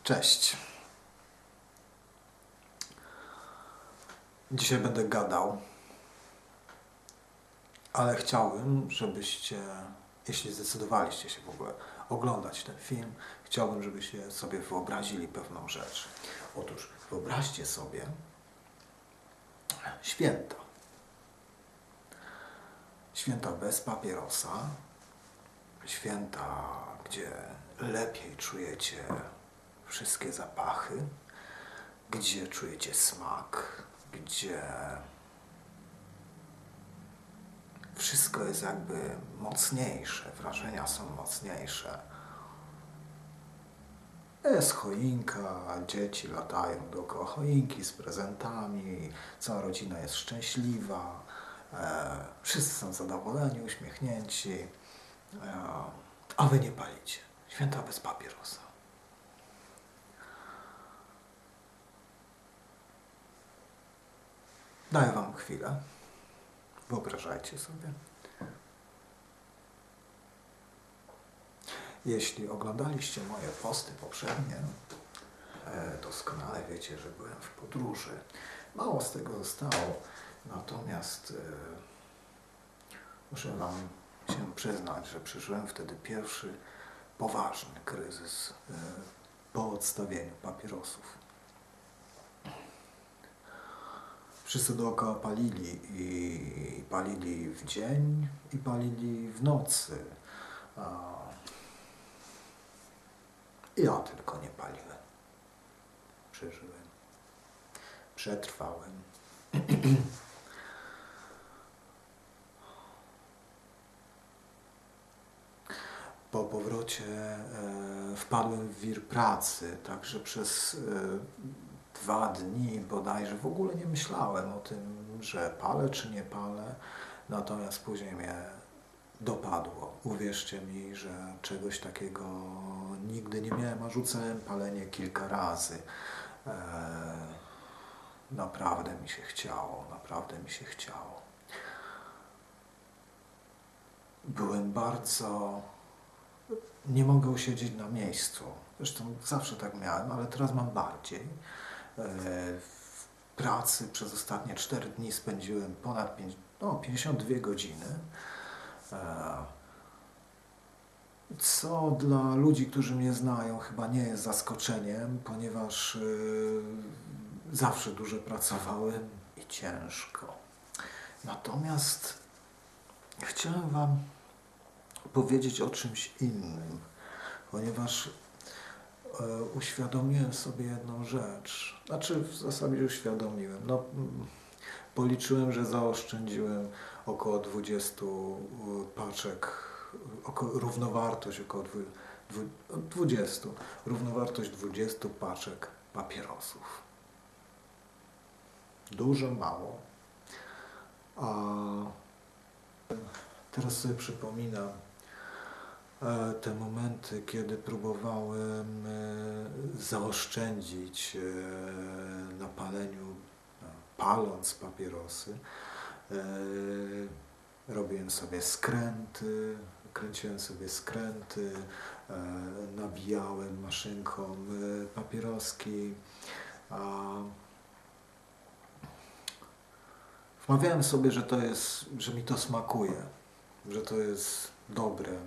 Cześć. Dzisiaj będę gadał, ale chciałbym, żebyście, jeśli zdecydowaliście się w ogóle oglądać ten film, chciałbym, żebyście sobie wyobrazili pewną rzecz. Otóż wyobraźcie sobie święta. Święta bez papierosa, święta, gdzie lepiej czujecie wszystkie zapachy, gdzie czujecie smak, gdzie wszystko jest jakby mocniejsze, wrażenia są mocniejsze. Jest choinka, dzieci latają dookoła choinki z prezentami, cała rodzina jest szczęśliwa, wszyscy są zadowoleni, uśmiechnięci, a wy nie palicie. Święta bez papierosa. Daję wam chwilę. Wyobrażajcie sobie. Jeśli oglądaliście moje posty poprzednie, doskonale wiecie, że byłem w podróży. Mało z tego zostało, natomiast muszę wam się przyznać, że przeżyłem wtedy pierwszy poważny kryzys po odstawieniu papierosów. Wszyscy dookoła palili i palili w dzień i palili w nocy. Ja tylko nie paliłem. Przeżyłem. Przetrwałem. Po powrocie wpadłem w wir pracy, także przez 2 dni bodajże w ogóle nie myślałem o tym, że palę czy nie palę, natomiast później mnie dopadło. Uwierzcie mi, że czegoś takiego nigdy nie miałem, a rzucałem palenie kilka razy. Naprawdę mi się chciało, naprawdę mi się chciało. Byłem bardzo... Nie mogę usiedzieć na miejscu. Zresztą zawsze tak miałem, ale teraz mam bardziej. W pracy przez ostatnie 4 dni spędziłem ponad 52 godziny. Co dla ludzi, którzy mnie znają, chyba nie jest zaskoczeniem, ponieważ zawsze dużo pracowałem i ciężko. Natomiast chciałem wam powiedzieć o czymś innym, ponieważ uświadomiłem sobie jedną rzecz. Znaczy w zasadzie uświadomiłem. Policzyłem, że zaoszczędziłem około 20 paczek, równowartość około 20, równowartość 20 paczek papierosów. Dużo, mało. A teraz sobie przypominam te momenty, kiedy próbowałem zaoszczędzić na paleniu, paląc papierosy. Robiłem sobie skręty, kręciłem sobie skręty, nabijałem maszynką papieroski. Wmawiałem sobie, że to jest, że mi to smakuje, że to jest dobre.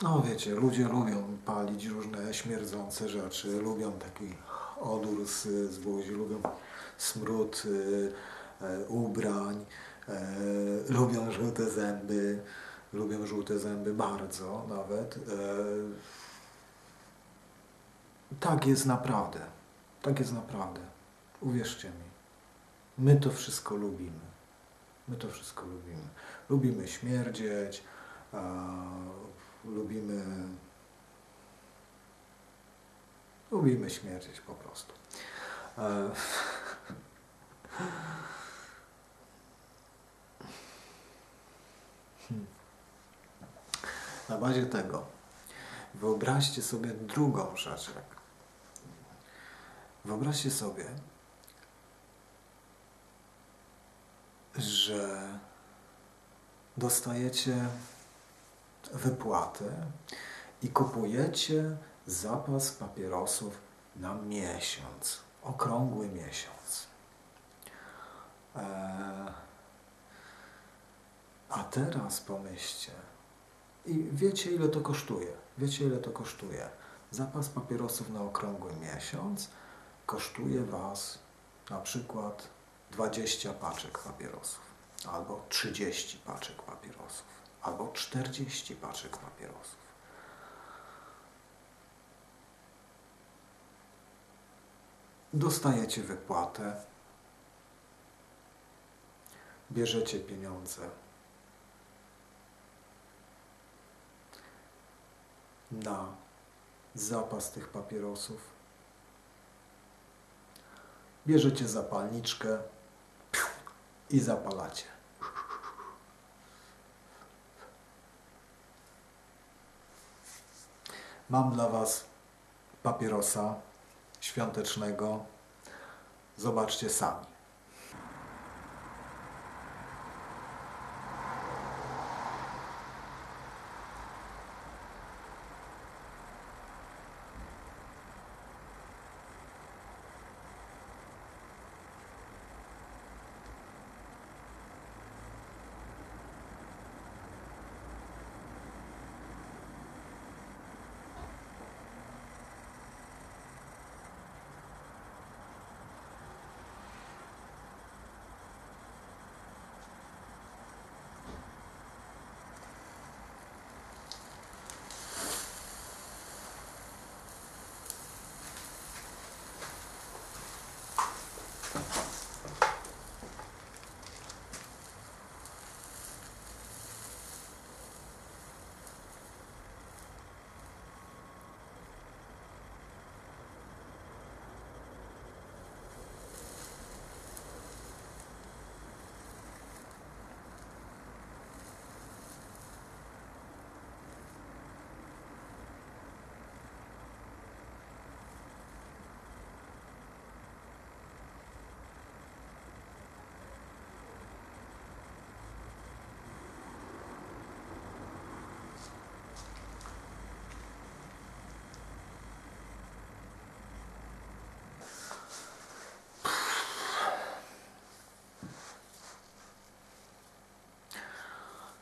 No wiecie, ludzie lubią palić różne śmierdzące rzeczy, lubią taki odór z buzi, lubią smród ubrań, lubią żółte zęby bardzo nawet. Tak jest naprawdę, tak jest naprawdę, uwierzcie mi. My to wszystko lubimy. My to wszystko lubimy. Lubimy śmierdzieć, lubimy śmierdzieć po prostu. Na bazie tego wyobraźcie sobie drugą rzecz. Wyobraźcie sobie, że dostajecie wypłatę i kupujecie zapas papierosów na miesiąc, okrągły miesiąc. A teraz pomyślcie, i wiecie ile to kosztuje? Wiecie ile to kosztuje? Zapas papierosów na okrągły miesiąc kosztuje Was na przykład 20 paczek papierosów, albo 30 paczek papierosów, albo 40 paczek papierosów. Dostajecie wypłatę, bierzecie pieniądze na zapas tych papierosów, bierzecie zapalniczkę i zapalacie. Mam dla Was papierosa świątecznego. Zobaczcie sami.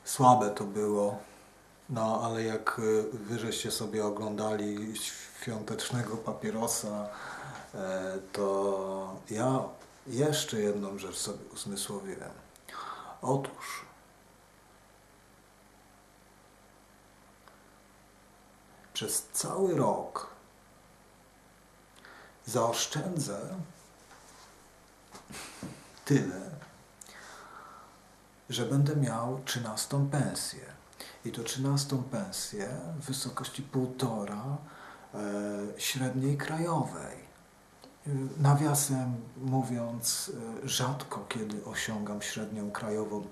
Słabe to było, no ale jak wy żeście sobie oglądali świątecznego papierosa, to ja jeszcze jedną rzecz sobie uzmysłowiłem. Otóż przez cały rok zaoszczędzę tyle, że będę miał 13. pensję. I to 13. pensję w wysokości 1,5 średniej krajowej. Nawiasem mówiąc, rzadko kiedy osiągam średnią krajową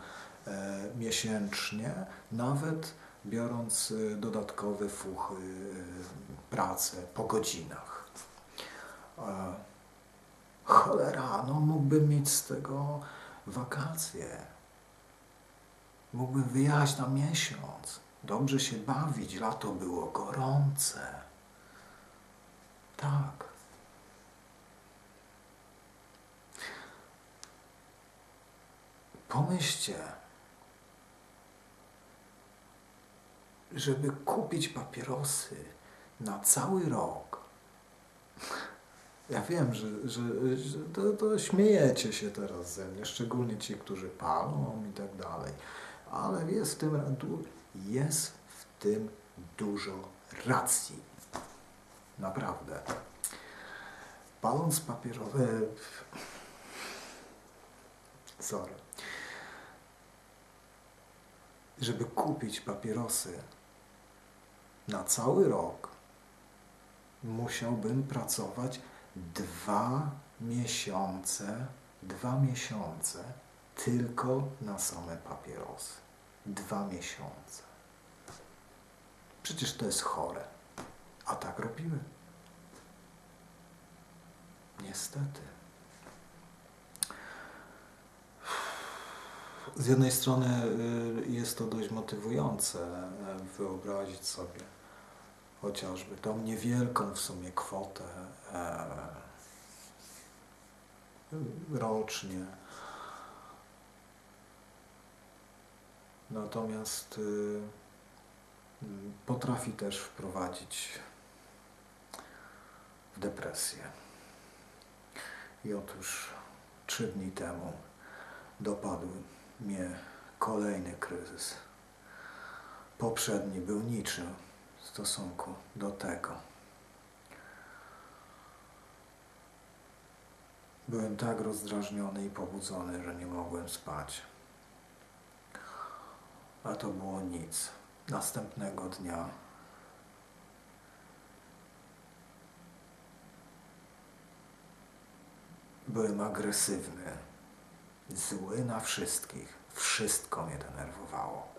miesięcznie, nawet biorąc dodatkowe fuchy, pracę po godzinach. Cholera, no mógłbym mieć z tego wakacje. Mógłbym wyjechać na miesiąc, dobrze się bawić, lato było gorące. Tak. Pomyślcie, żeby kupić papierosy na cały rok. Ja wiem, że to śmiejecie się teraz ze mnie, szczególnie ci, którzy palą i tak dalej. Ale jest w tym dużo racji. Naprawdę. Paląc papierowe... Żeby kupić papierosy na cały rok, musiałbym pracować 2 miesiące tylko na same papierosy. 2 miesiące. Przecież to jest chore. A tak robimy. Niestety. Z jednej strony jest to dość motywujące wyobrazić sobie, chociażby tą niewielką w sumie kwotę rocznie. Natomiast potrafi też wprowadzić w depresję. I otóż 3 dni temu dopadł mnie kolejny kryzys. Poprzedni był niczym w stosunku do tego. Byłem tak rozdrażniony i pobudzony, że nie mogłem spać. A to było nic. Następnego dnia byłem agresywny, zły na wszystkich. Wszystko mnie denerwowało.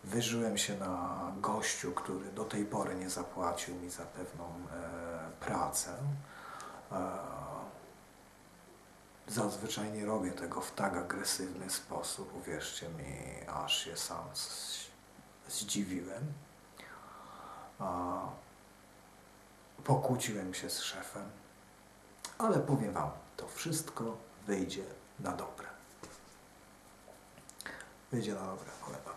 Wyżyłem się na gościu, który do tej pory nie zapłacił mi za pewną pracę. Zazwyczaj nie robię tego w tak agresywny sposób. Uwierzcie mi, aż się sam zdziwiłem. Pokłóciłem się z szefem, ale powiem wam, to wszystko wyjdzie na dobre. Wyjdzie na dobre, powiem wam.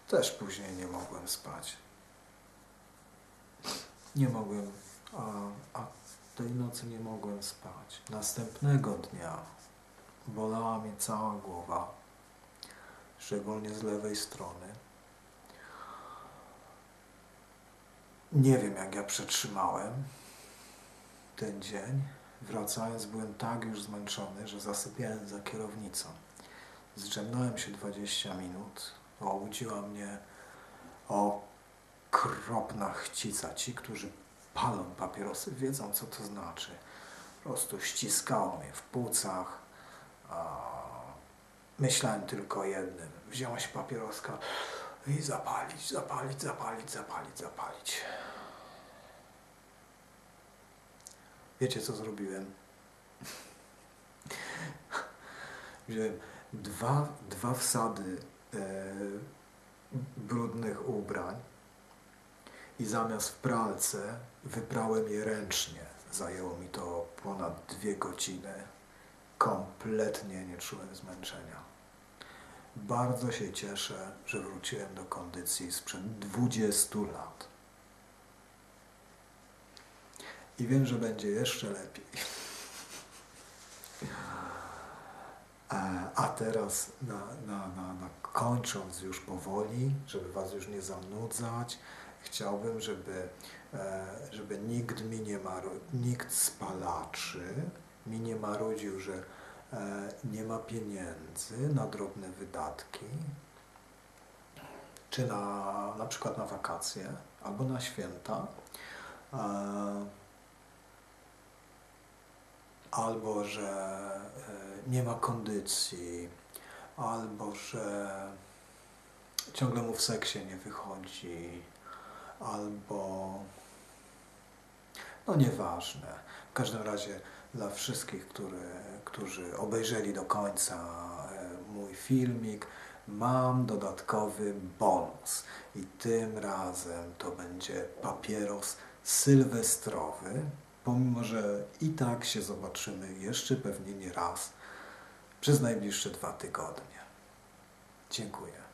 Też później nie mogłem spać. Nie mogłem, a tej nocy nie mogłem spać. Następnego dnia bolała mnie cała głowa, szczególnie z lewej strony. Nie wiem, jak ja przetrzymałem ten dzień. Wracając, byłem tak już zmęczony, że zasypiałem za kierownicą. Zdrzemnąłem się 20 minut. Obudziła mnie okropna chcica. Ci, którzy palą papierosy, wiedzą, co to znaczy. Po prostu ściskało mnie w płucach. Myślałem tylko o jednym. Wziąć papieroska i zapalić, zapalić, zapalić, zapalić, zapalić. Wiecie, co zrobiłem? Wziąłem dwa wsady brudnych ubrań i zamiast w pralce wyprałem je ręcznie. Zajęło mi to ponad 2 godziny. Kompletnie nie czułem zmęczenia. Bardzo się cieszę, że wróciłem do kondycji sprzed 20 lat. I wiem, że będzie jeszcze lepiej. A teraz, kończąc już powoli, żeby was już nie zanudzać, chciałbym, żeby nikt z palaczy mi nie marudził, że nie ma pieniędzy na drobne wydatki, czy na przykład na wakacje, albo na święta, albo że nie ma kondycji, albo że ciągle mu w seksie nie wychodzi, albo no nieważne. W każdym razie dla wszystkich, którzy obejrzeli do końca mój filmik, mam dodatkowy bonus i tym razem to będzie papieros sylwestrowy, pomimo że i tak się zobaczymy jeszcze pewnie nie raz przez najbliższe 2 tygodnie. Dziękuję.